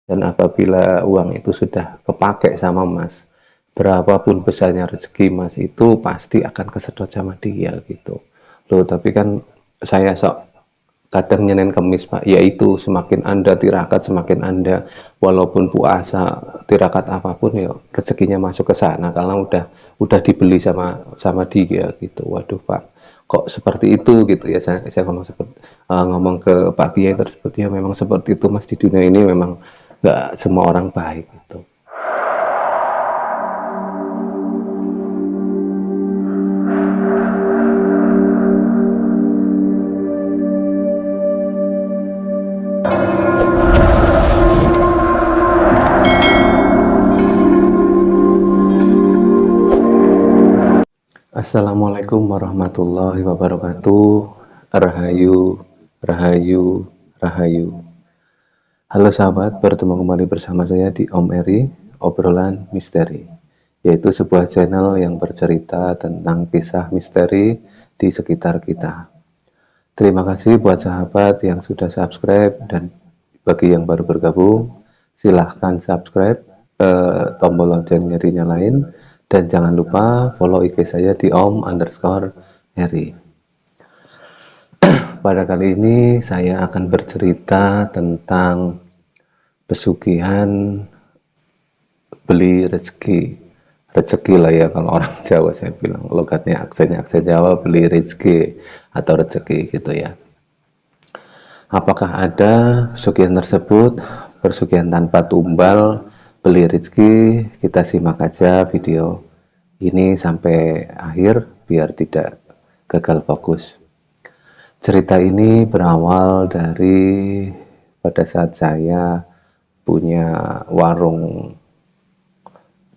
Dan apabila uang itu sudah kepakai sama Mas, berapapun besarnya rezeki Mas itu pasti akan kesedot sama dia gitu. Loh, tapi kan saya sok kadang Senin Kemis Pak, yaitu semakin Anda tirakat, semakin Anda walaupun puasa tirakat apapun ya rezekinya masuk ke sana karena udah dibeli sama sama dia gitu. Waduh Pak, kok seperti itu gitu ya, saya ngomong seperti ngomong ke Pak Kiai tersebut, ya memang seperti itu Mas, di dunia ini memang nggak semua orang baik gitu. Assalamualaikum warahmatullahi wabarakatuh. Rahayu, rahayu, rahayu. Halo sahabat, bertemu kembali bersama saya di Om Eri, obrolan misteri, yaitu sebuah channel yang bercerita tentang kisah misteri di sekitar kita. Terima kasih buat sahabat yang sudah subscribe, dan bagi yang baru bergabung, silahkan subscribe, tombol loncengnya dinyalain, dan jangan lupa follow IG saya di om_eri. Pada kali ini saya akan bercerita tentang pesugihan beli rezeki lah ya, kalau orang Jawa saya bilang, logatnya aksen Jawa, beli rezeki atau rezeki gitu ya. Apakah ada pesugihan tersebut, pesugihan tanpa tumbal, beli rezeki? Kita simak aja video ini sampai akhir biar tidak gagal fokus. Cerita ini berawal dari pada saat saya punya warung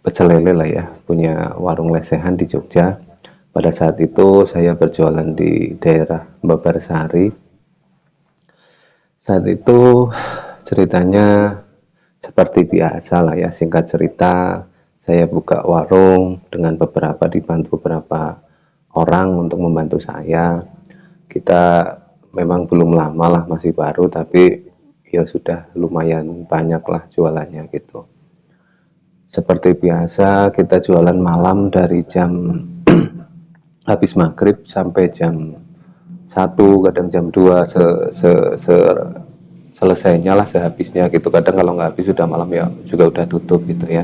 pecel lele lah ya, punya warung lesehan di Jogja. Pada saat itu saya berjualan di daerah Babarsari. Saat itu ceritanya seperti biasa lah ya, singkat cerita saya buka warung dengan dibantu beberapa orang untuk membantu saya. Kita memang belum lama lah, masih baru, tapi ya sudah lumayan banyak lah jualannya gitu. Seperti biasa kita jualan malam dari jam habis maghrib sampai jam 1, kadang jam 2, selesainya lah, sehabisnya gitu. Kadang kalau nggak habis sudah malam ya juga udah tutup gitu ya.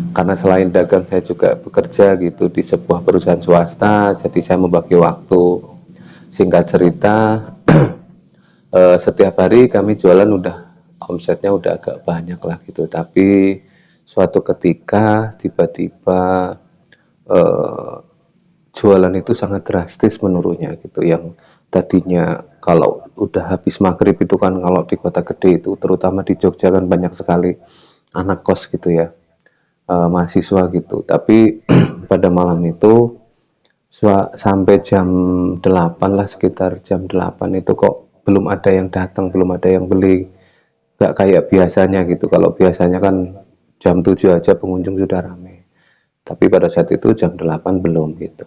Karena selain dagang saya juga bekerja gitu di sebuah perusahaan swasta, jadi saya membagi waktu. Singkat cerita, setiap hari kami jualan udah omsetnya udah agak banyak lah gitu, tapi suatu ketika tiba-tiba eh, jualan itu sangat drastis menurunnya gitu. Yang tadinya kalau udah habis maghrib itu kan, kalau di kota gede itu terutama di Jogja kan banyak sekali anak kos gitu ya, mahasiswa gitu, tapi pada malam itu sampai jam 8 lah, sekitar jam 8 itu kok belum ada yang datang, belum ada yang beli. Gak kayak biasanya gitu, kalau biasanya kan jam 7 aja pengunjung sudah ramai, tapi pada saat itu jam 8 belum gitu.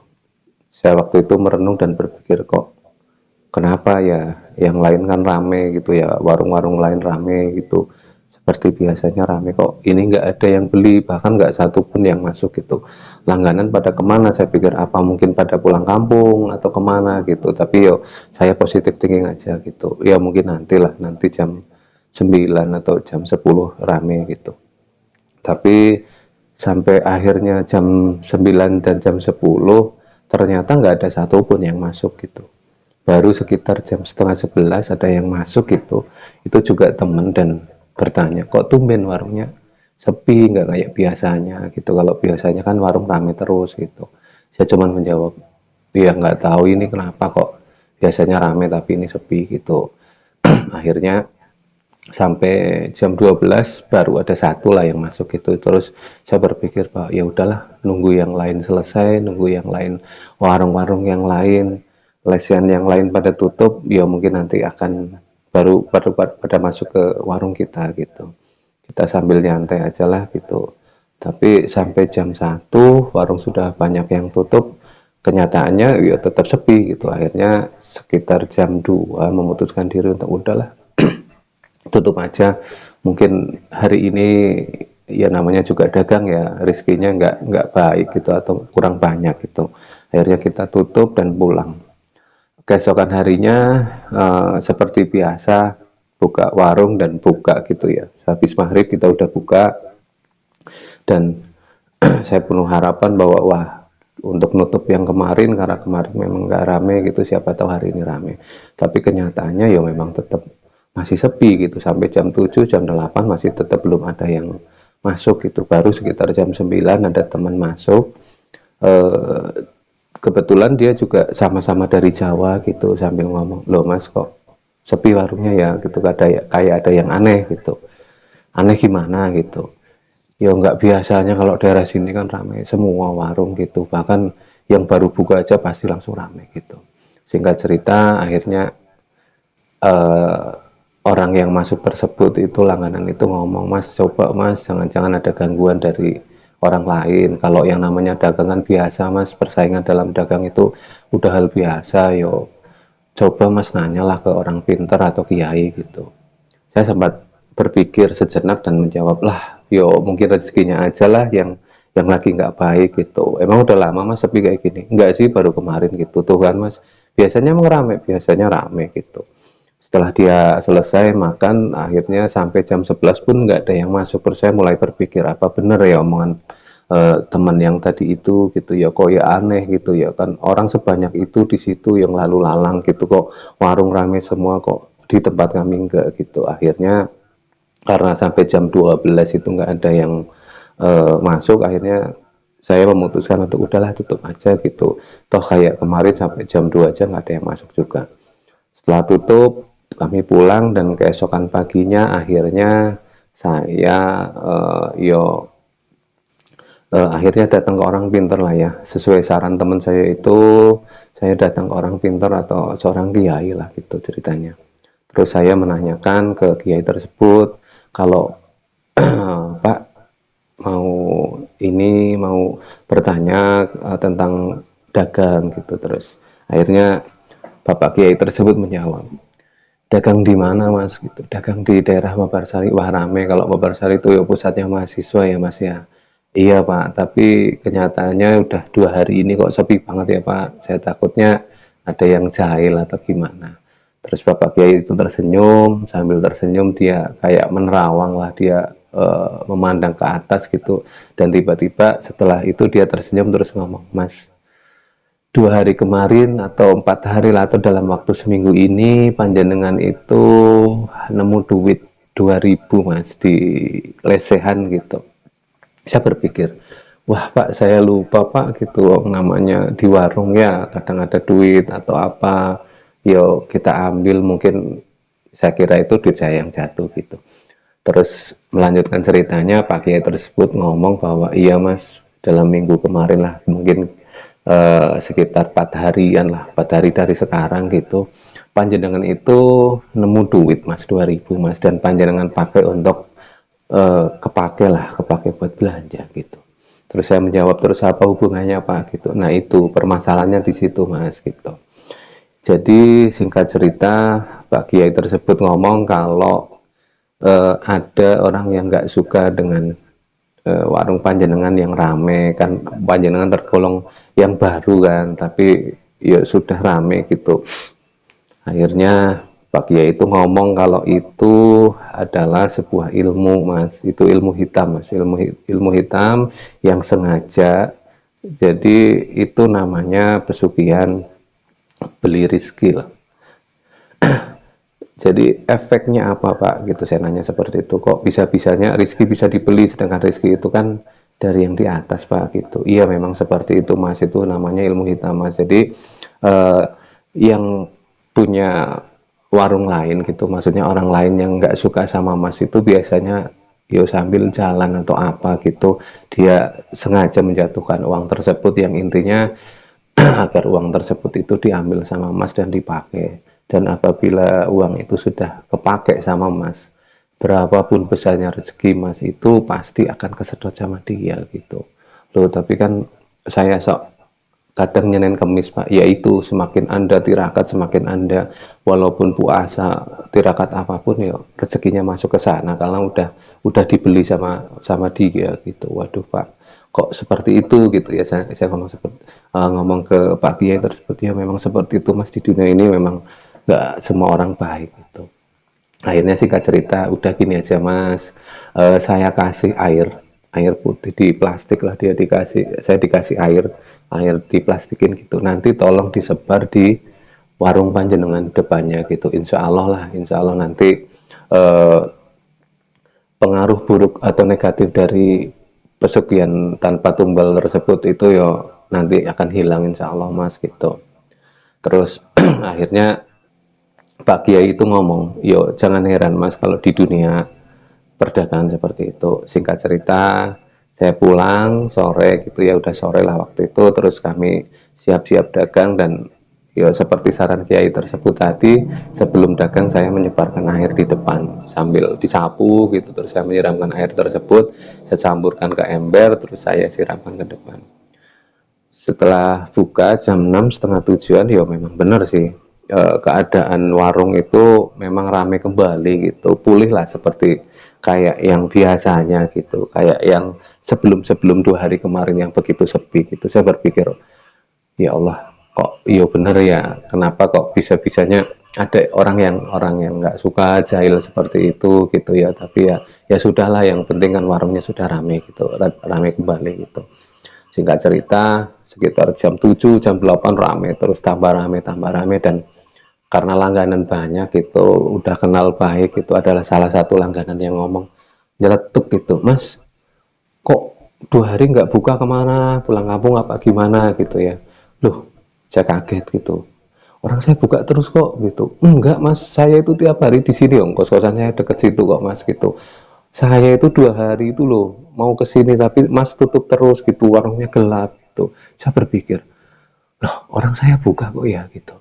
Saya waktu itu merenung dan berpikir, kok kenapa ya, yang lain kan rame gitu ya, warung-warung lain rame gitu, seperti biasanya rame, kok ini nggak ada yang beli, bahkan nggak satu pun yang masuk gitu. Langganan pada kemana, saya pikir apa mungkin pada pulang kampung atau kemana gitu. Tapi yo saya positif thinking aja gitu, ya mungkin nantilah, nanti jam 9 atau jam 10 rame gitu. Tapi sampai akhirnya jam 9 dan jam 10 ternyata nggak ada satupun yang masuk gitu. Baru sekitar jam setengah 11 ada yang masuk gitu. Itu juga temen, dan bertanya, kok tumben warungnya sepi, nggak kayak biasanya gitu. Kalau biasanya kan warung rame terus gitu. Saya cuma menjawab, ya nggak tahu ini kenapa kok biasanya rame tapi ini sepi gitu. Akhirnya sampai jam 12 baru ada satu lah yang masuk gitu. Terus saya berpikir, bahwa ya udahlah, nunggu yang lain selesai, nunggu yang lain, warung-warung yang lain, lesian yang lain pada tutup, ya mungkin nanti akan baru pada masuk ke warung kita gitu. Kita sambil nyantai aja lah gitu. Tapi sampai jam 1 warung sudah banyak yang tutup, kenyataannya ya tetap sepi gitu. Akhirnya sekitar jam 2 memutuskan diri untuk udahlah, tutup aja. Mungkin hari ini ya namanya juga dagang ya, rezekinya nggak baik gitu atau kurang banyak gitu. Akhirnya kita tutup dan pulang. Keesokan harinya seperti biasa buka warung dan buka gitu ya. Habis maghrib kita udah buka dan saya penuh harapan bahwa wah, untuk nutup yang kemarin, karena kemarin memang nggak rame gitu, siapa tahu hari ini rame. Tapi kenyataannya ya memang tetap masih sepi gitu, sampai jam 7 jam 8 masih tetap belum ada yang masuk gitu. Baru sekitar jam 9 ada teman masuk, eh, kebetulan dia juga sama-sama dari Jawa gitu, sambil ngomong, loh mas kok sepi warungnya ya gitu, kayak ada yang aneh gitu. Aneh gimana gitu? Ya nggak biasanya kalau daerah sini kan ramai semua warung gitu, bahkan yang baru buka aja pasti langsung ramai gitu. Singkat cerita, akhirnya eh, orang yang masuk tersebut itu langganan itu ngomong, mas coba mas, jangan-jangan ada gangguan dari orang lain. Kalau yang namanya dagangan biasa mas, persaingan dalam dagang itu udah hal biasa. Yo coba mas nanyalah ke orang pintar atau kiai gitu. Saya sempat berpikir sejenak dan menjawab, lah yo mungkin rezekinya aja lah yang lagi nggak baik gitu. Emang udah lama mas sepi kayak gini? Enggak sih, baru kemarin gitu. Tuh kan mas, biasanya emang rame, biasanya rame gitu. Setelah dia selesai makan, akhirnya sampai jam 11 pun nggak ada yang masuk. Terus saya mulai berpikir, apa bener ya omongan teman yang tadi itu gitu ya, kok ya aneh gitu ya, kan orang sebanyak itu di situ yang lalu lalang gitu, kok warung rame semua, kok di tempat kami enggak gitu. Akhirnya karena sampai jam 12 itu nggak ada yang masuk, akhirnya saya memutuskan untuk udahlah tutup aja gitu, toh kayak kemarin sampai jam 2 aja nggak ada yang masuk juga. Setelah tutup kami pulang dan keesokan paginya akhirnya saya akhirnya datang ke orang pinter lah ya, sesuai saran teman saya itu. Saya datang ke orang pinter atau seorang kiai lah gitu ceritanya. Terus saya menanyakan ke kiai tersebut, kalau Pak mau mau bertanya tentang dagang gitu. Terus akhirnya Bapak Kiai tersebut menjawab, dagang di mana mas gitu? Dagang di daerah Mabarsari. Wah rame, kalau Mabarsari itu ya pusatnya mahasiswa ya mas ya. Iya pak, tapi kenyataannya udah 2 hari ini kok sepi banget ya pak. Saya takutnya ada yang jahil atau gimana. Terus Bapak Kiai itu tersenyum, sambil tersenyum dia kayak menerawang lah, dia memandang ke atas gitu. Dan tiba-tiba setelah itu dia tersenyum terus ngomong, mas, 2 hari kemarin atau 4 hari lah, atau dalam waktu seminggu ini panjenengan itu nemu duit 2000 mas di lesehan gitu. Saya berpikir, wah pak saya lupa pak gitu, namanya di warung ya kadang ada duit atau apa, yo kita ambil, mungkin saya kira itu duit saya yang jatuh gitu. Terus melanjutkan ceritanya, Pak Kiai tersebut ngomong bahwa iya mas, dalam minggu kemarin lah, mungkin sekitar 4 harian lah, 4 hari dari sekarang gitu, panjenengan itu nemu duit mas 2000 mas, dan panjenengan pakai untuk kepake lah, kepake buat belanja gitu. Terus saya menjawab, terus apa hubungannya pak gitu. Nah itu permasalahannya di situ mas gitu. Jadi singkat cerita, Pak Kiai tersebut ngomong kalau ada orang yang nggak suka dengan warung panjenengan yang rame, kan panjenengan tergolong yang baru kan, tapi ya sudah rame gitu. Akhirnya Pak Kiai itu ngomong kalau itu adalah sebuah ilmu mas, itu ilmu hitam mas, ilmu hitam yang sengaja. Jadi itu namanya pesugihan beli rizki lah. Jadi efeknya apa pak gitu, saya nanya seperti itu, kok bisa-bisanya rizki bisa dibeli, sedangkan rizki itu kan dari yang di atas pak gitu. Iya memang seperti itu mas, itu namanya ilmu hitam mas. Jadi yang punya warung lain gitu, maksudnya orang lain yang nggak suka sama mas itu biasanya yo sambil jalan atau apa gitu, dia sengaja menjatuhkan uang tersebut, yang intinya agar uang tersebut itu diambil sama mas dan dipakai. Dan apabila uang itu sudah kepakai sama mas, berapapun besarnya rezeki mas itu pasti akan kesedot sama dia gitu loh. Tapi kan saya sok kadang Senin Kemis Pak, yaitu semakin Anda tirakat, semakin Anda walaupun puasa tirakat apapun ya rezekinya masuk ke sana karena udah dibeli sama dia gitu. Waduh Pak, kok seperti itu gitu ya, saya ngomong seperti ngomong ke Pak Kiai tersebut, ya memang seperti itu Mas, di dunia ini memang nggak semua orang baik gitu. Akhirnya singkat cerita udah gini aja Mas, saya kasih air putih di plastik lah, saya dikasih air diplastikin gitu, nanti tolong disebar di warung panjenengan depannya gitu, insya Allah nanti eh, pengaruh buruk atau negatif dari pesugihan tanpa tumbal tersebut itu ya nanti akan hilang insya Allah Mas gitu. Terus akhirnya Pak Kiai itu ngomong, yo jangan heran Mas kalau di dunia perdagangan seperti itu. Singkat cerita, saya pulang sore gitu ya, udah sore lah waktu itu, terus kami siap-siap dagang dan ya seperti saran Kiai tersebut tadi, sebelum dagang saya menyebarkan air di depan sambil disapu gitu, terus saya menyiramkan air tersebut, saya campurkan ke ember, terus saya siramkan ke depan. Setelah buka jam 6 setengah tujuan, ya memang benar sih, keadaan warung itu memang ramai kembali gitu, pulih lah seperti kayak yang biasanya gitu, kayak yang sebelum 2 hari kemarin yang begitu sepi gitu. Saya berpikir, ya Allah, kok iya bener ya, kenapa kok bisa-bisanya ada orang yang nggak suka jahil seperti itu gitu ya, tapi ya sudahlah, yang penting kan warungnya sudah ramai gitu, ramai kembali gitu. Singkat cerita, sekitar jam 7 jam 8 rame, terus tambah rame, dan karena langganan banyak gitu, udah kenal baik, itu adalah salah satu langganan yang ngomong nyeletuk gitu, Mas kok 2 hari nggak buka, kemana, pulang kampung apa gimana gitu ya. Loh, saya kaget gitu, orang saya buka terus kok gitu. Enggak Mas, saya itu tiap hari di sini om, kos-kosan saya deket situ kok Mas gitu. Saya itu 2 hari itu loh mau ke sini, tapi Mas tutup terus gitu, warungnya gelap gitu. Saya berpikir, loh orang saya buka kok ya gitu.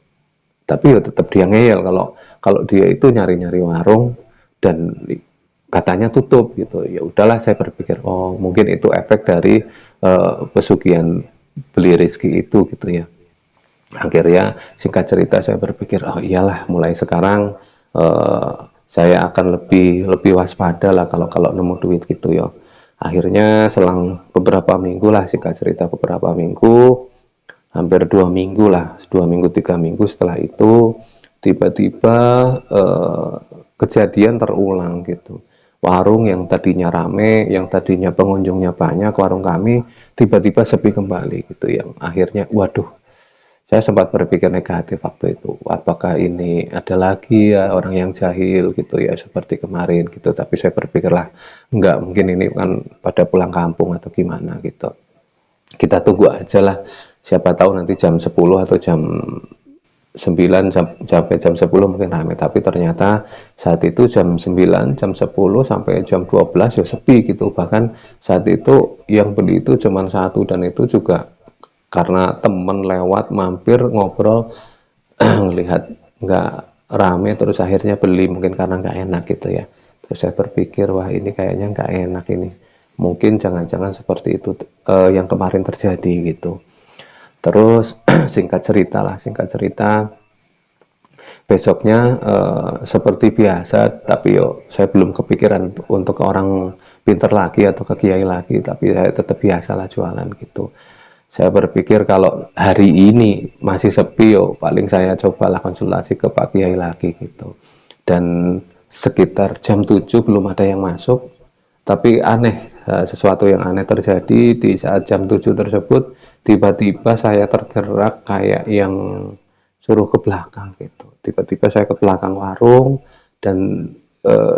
Tapi ya tetap dia ngeyel kalau kalau dia itu nyari-nyari warung dan katanya tutup gitu. Ya udahlah, saya berpikir oh mungkin itu efek dari pesugihan beli rezeki itu gitu ya. Akhirnya singkat cerita saya berpikir, oh iyalah, mulai sekarang saya akan lebih lebih waspada lah kalau kalau nemu duit gitu ya. Akhirnya selang beberapa minggu lah, singkat cerita beberapa minggu, hampir 2 minggu lah, 2 minggu 3 minggu setelah itu tiba-tiba kejadian terulang gitu. Warung yang tadinya rame, yang tadinya pengunjungnya banyak, warung kami tiba-tiba sepi kembali gitu, yang akhirnya waduh, saya sempat berpikir negatif waktu itu, apakah ini ada lagi ya orang yang jahil gitu ya seperti kemarin gitu. Tapi saya berpikirlah enggak, mungkin ini kan pada pulang kampung atau gimana gitu, kita tunggu aja lah, siapa tahu nanti jam 10 atau jam 9 sampai jam 10 mungkin rame. Tapi ternyata saat itu jam 9 jam 10 sampai jam 12 ya sepi gitu. Bahkan saat itu yang beli itu cuma satu, dan itu juga karena temen lewat mampir ngobrol ngelihat nggak rame, terus akhirnya beli, mungkin karena nggak enak gitu ya. Terus saya berpikir, wah ini kayaknya nggak enak ini, mungkin jangan-jangan seperti itu yang kemarin terjadi gitu. Terus singkat cerita besoknya seperti biasa, tapi yo saya belum kepikiran untuk orang pinter lagi atau ke kiai lagi, tapi saya tetap biasalah jualan gitu. Saya berpikir kalau hari ini masih sepi, yo paling saya cobalah konsultasi ke Pak Kiai lagi gitu. Dan sekitar jam 7 belum ada yang masuk, tapi aneh, sesuatu yang aneh terjadi di saat jam 7 tersebut. Tiba-tiba saya tergerak kayak yang suruh ke belakang gitu. Tiba-tiba saya ke belakang warung, dan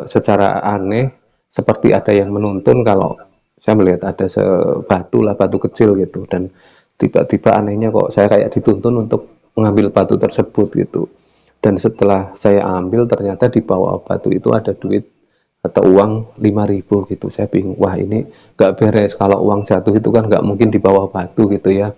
secara aneh seperti ada yang menuntun, kalau saya melihat ada sebatu lah, batu kecil gitu, dan tiba-tiba anehnya kok saya kayak dituntun untuk mengambil batu tersebut gitu. Dan setelah saya ambil, ternyata di bawah batu itu ada duit atau uang 5.000 gitu. Saya bingung, wah ini nggak beres, kalau uang jatuh itu kan nggak mungkin di bawah batu gitu ya.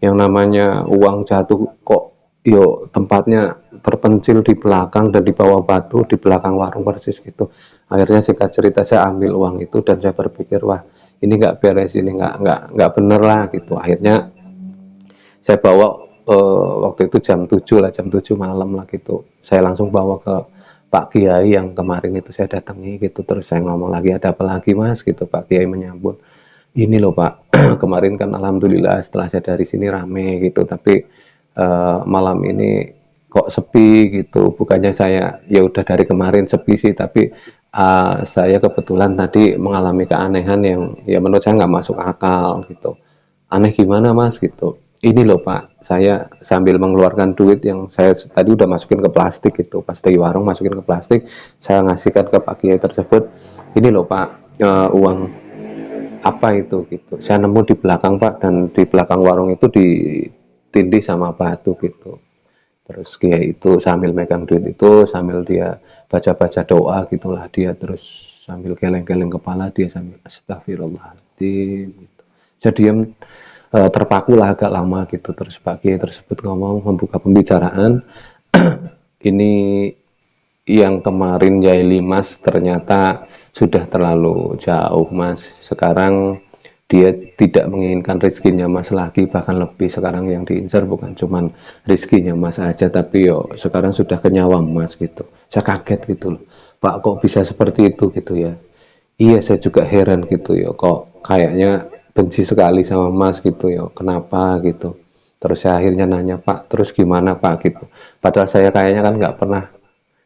Yang namanya uang jatuh kok yo tempatnya terpencil di belakang dan di bawah batu, di belakang warung persis gitu. Akhirnya singkat cerita saya ambil uang itu, dan saya berpikir wah ini nggak beres, ini nggak bener lah gitu. Akhirnya saya bawa waktu itu jam 7 lah, jam 7 malam lah gitu, saya langsung bawa ke Pak Kiai yang kemarin itu saya datangi gitu, terus saya ngomong lagi, ada apa lagi mas gitu. Pak Kiai menyambut, ini loh Pak, kemarin kan alhamdulillah setelah saya dari sini rame gitu, tapi malam ini kok sepi gitu. Bukannya saya ya udah dari kemarin sepi sih, tapi saya kebetulan tadi mengalami keanehan yang ya menurut saya nggak masuk akal gitu. Aneh gimana mas gitu, ini loh Pak, saya sambil mengeluarkan duit yang saya tadi udah masukin ke plastik gitu, pas dari warung masukin ke plastik, saya ngasihkan ke Pak Kiai tersebut, ini loh Pak, uang apa itu gitu, saya nemu di belakang Pak, dan di belakang warung itu ditindih sama batu gitu. Terus Kiai itu sambil megang duit itu, sambil dia baca-baca doa gitulah, dia terus sambil geleng-geleng kepala, dia sambil astagfirullahaladzim gitu. Saya diam, terpaku lah agak lama gitu. Terus Pak Kiai tersebut ngomong, membuka pembicaraan, ini yang kemarin Jaili Mas ternyata sudah terlalu jauh Mas, sekarang dia tidak menginginkan rezekinya Mas lagi, bahkan lebih. Sekarang yang diincar bukan cuman rezekinya Mas aja, tapi yo sekarang sudah ke nyawa Mas gitu. Saya kaget gitu loh, Pak kok bisa seperti itu gitu ya. Iya saya juga heran gitu ya, kok kayaknya benci sekali sama Mas gitu ya, kenapa gitu. Terus saya akhirnya nanya, Pak terus gimana Pak gitu, padahal saya kayaknya kan nggak pernah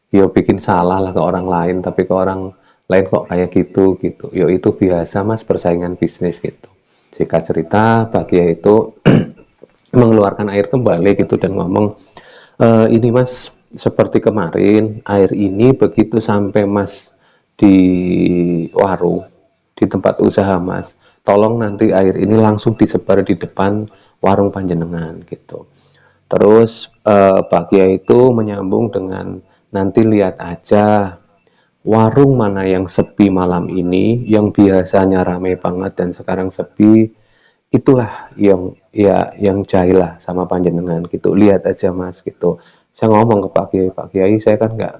yo bikin salah lah ke orang lain, tapi ke orang lain kok kayak gitu gitu. Yo itu biasa Mas, persaingan bisnis gitu. Jika cerita bahagia itu mengeluarkan air kembali gitu dan ngomong, ini Mas, seperti kemarin air ini begitu sampai Mas di warung, di tempat usaha Mas, tolong nanti air ini langsung disebar di depan warung panjenengan gitu. Terus Pak Kiai itu menyambung dengan, nanti lihat aja warung mana yang sepi malam ini, yang biasanya ramai banget dan sekarang sepi, itulah yang ya yang jahil lah sama panjenengan gitu. Lihat aja Mas gitu. Saya ngomong ke Pak Kiai saya kan nggak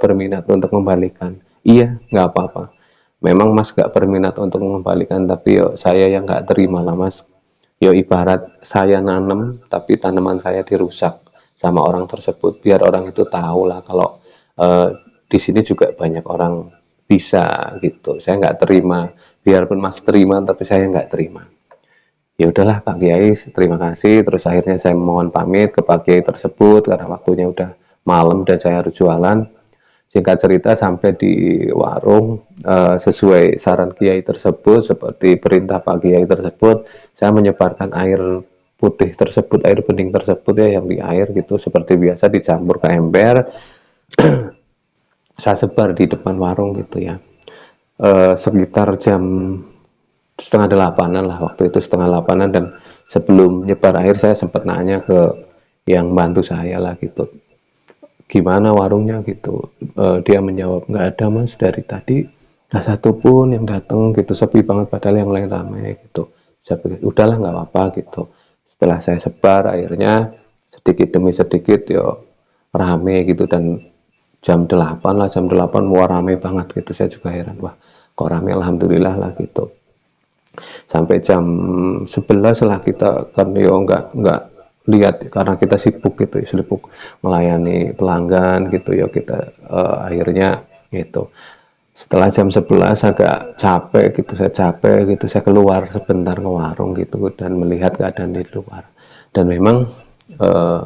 berminat untuk membalikan. Iya nggak apa-apa. Memang Mas nggak berminat untuk membalikan, tapi yo saya yang nggak terima lah Mas. Yo ibarat saya nanam tapi tanaman saya dirusak sama orang tersebut, biar orang itu tahu lah kalau di sini juga banyak orang bisa gitu. Saya nggak terima, biarpun Mas terima tapi saya nggak terima. Ya udahlah Pak Kiai, terima kasih. Terus akhirnya saya mohon pamit ke Pak Kiai tersebut karena waktunya udah malam dan saya harus jualan. Singkat cerita sampai di warung, sesuai saran Kiai tersebut, seperti perintah Pak Kiai tersebut, saya menyebarkan air putih tersebut, air bening tersebut ya, yang di air gitu seperti biasa dicampur ke ember, saya sebar di depan warung gitu ya. Sekitar jam setengah delapanan lah, waktu itu setengah delapanan, dan sebelum nyebar air saya sempat nanya ke yang bantu saya lah gitu, gimana warungnya gitu. Dia menjawab, nggak ada Mas, dari tadi nggak satu pun yang datang gitu, sepi banget padahal yang lain ramai gitu. Saya pikir udahlah nggak apa-apa gitu. Setelah saya sebar airnya sedikit demi sedikit yo rame gitu, dan jam 8 lah, jam 8 wah rame banget gitu. Saya juga heran, wah kok rame, alhamdulillah lah gitu. Sampai jam 11 lah kita kan yo nggak lihat karena kita sibuk gitu, sibuk melayani pelanggan gitu ya kita, akhirnya gitu. Setelah jam 11 agak capek gitu, saya capek gitu, saya keluar sebentar ke warung gitu dan melihat keadaan di luar. Dan memang eh,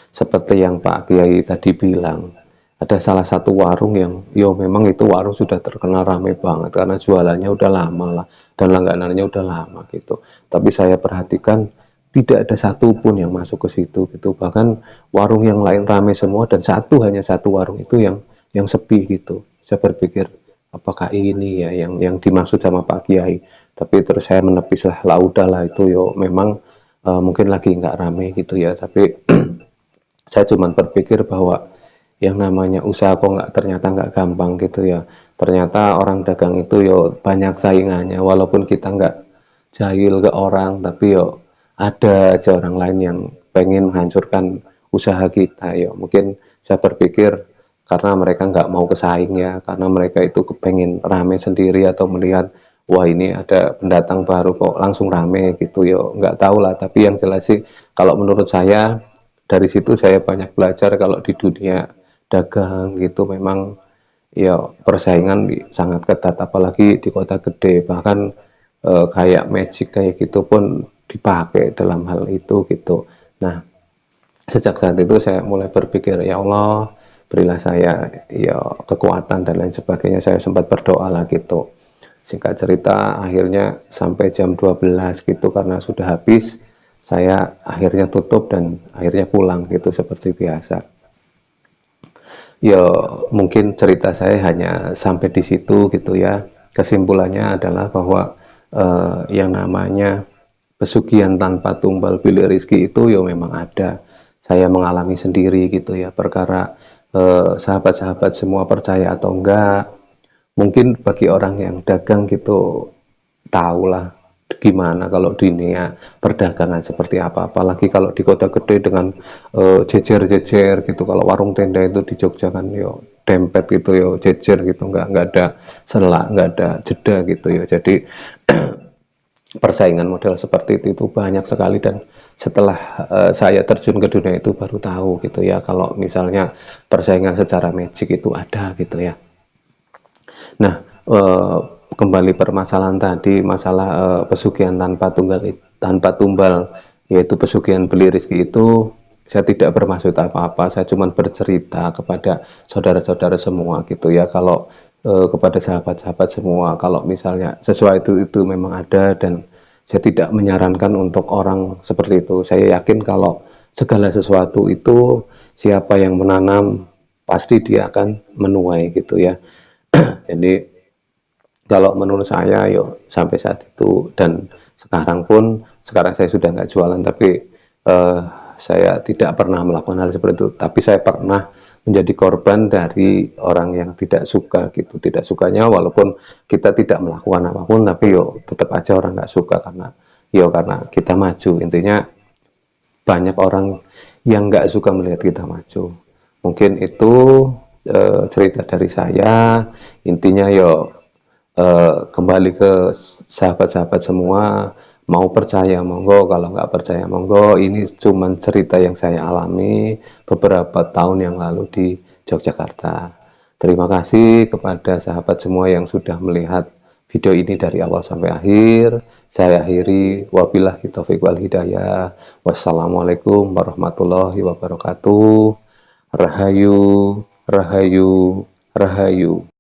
seperti yang Pak Kiai tadi bilang, ada salah satu warung yang yo memang itu warung sudah terkenal ramai banget karena jualannya udah lama lah dan langganannya udah lama gitu. Tapi saya perhatikan tidak ada satupun yang masuk ke situ gitu. Bahkan warung yang lain ramai semua dan hanya satu warung itu yang sepi gitu. Saya berpikir apakah ini ya yang dimaksud sama Pak Kiai. Tapi terus saya menepis lah udahlah itu yo memang mungkin lagi nggak ramai gitu ya. Tapi saya cuma berpikir bahwa yang namanya usaha kok ternyata nggak gampang gitu ya. Ternyata orang dagang itu yo banyak saingannya, walaupun kita nggak jahil ke orang, tapi yo ada aja orang lain yang pengen menghancurkan usaha kita. Yo mungkin saya berpikir karena mereka nggak mau kesaing ya, karena mereka itu kepengen rame sendiri atau melihat wah ini ada pendatang baru kok langsung rame gitu ya, nggak tahu lah. Tapi yang jelas sih kalau menurut saya dari situ saya banyak belajar kalau di dunia dagang gitu memang ya persaingan sangat ketat, apalagi di kota gede. Bahkan kayak magic kayak gitu pun dipakai dalam hal itu gitu. Nah, sejak saat itu saya mulai berpikir, ya Allah berilah saya ya kekuatan dan lain sebagainya. Saya sempat berdoa lah gitu. Singkat cerita akhirnya sampai jam 12 gitu, karena sudah habis saya akhirnya tutup dan akhirnya pulang gitu seperti biasa. Ya mungkin cerita saya hanya sampai di situ gitu ya. Kesimpulannya adalah bahwa yang namanya pesugihan tanpa tumbal bilik rizki itu ya memang ada. Saya mengalami sendiri gitu ya. Perkara sahabat-sahabat semua percaya atau enggak, mungkin bagi orang yang dagang gitu tahulah gimana kalau dunia perdagangan seperti apa, apalagi kalau di kota gede dengan jejer-jejer gitu. Kalau warung tenda itu di Jogja kan yo dempet gitu yo, jejer gitu, nggak ada sela, nggak ada jeda gitu ya. Jadi persaingan model seperti itu banyak sekali, dan setelah saya terjun ke dunia itu baru tahu gitu ya kalau misalnya persaingan secara magic itu ada gitu ya. Nah, kembali permasalahan tadi, masalah pesugihan tanpa tumbal, yaitu pesugihan beli rezeki itu, saya tidak bermaksud apa-apa. Saya cuma bercerita kepada saudara-saudara semua gitu ya. Kalau kepada sahabat-sahabat semua, kalau misalnya sesuatu itu memang ada, dan saya tidak menyarankan untuk orang seperti itu. Saya yakin kalau segala sesuatu itu siapa yang menanam pasti dia akan menuai gitu ya. Jadi kalau menurut saya yuk sampai saat itu, dan sekarang saya sudah nggak jualan, tapi eh, saya tidak pernah melakukan hal seperti itu. Tapi saya pernah menjadi korban dari orang yang tidak suka gitu. Tidak sukanya walaupun kita tidak melakukan apapun, tapi yo tetap aja orang nggak suka karena kita maju. Intinya banyak orang yang nggak suka melihat kita maju. Mungkin itu cerita dari saya. Intinya yo kembali ke sahabat-sahabat semua, mau percaya monggo, kalau nggak percaya monggo. Ini cuman cerita yang saya alami beberapa tahun yang lalu di Yogyakarta. Terima kasih kepada sahabat semua yang sudah melihat video ini dari awal sampai akhir. Saya akhiri, wabillahi taufiq wal hidayah. Wassalamualaikum warahmatullahi wabarakatuh. Rahayu, rahayu, rahayu.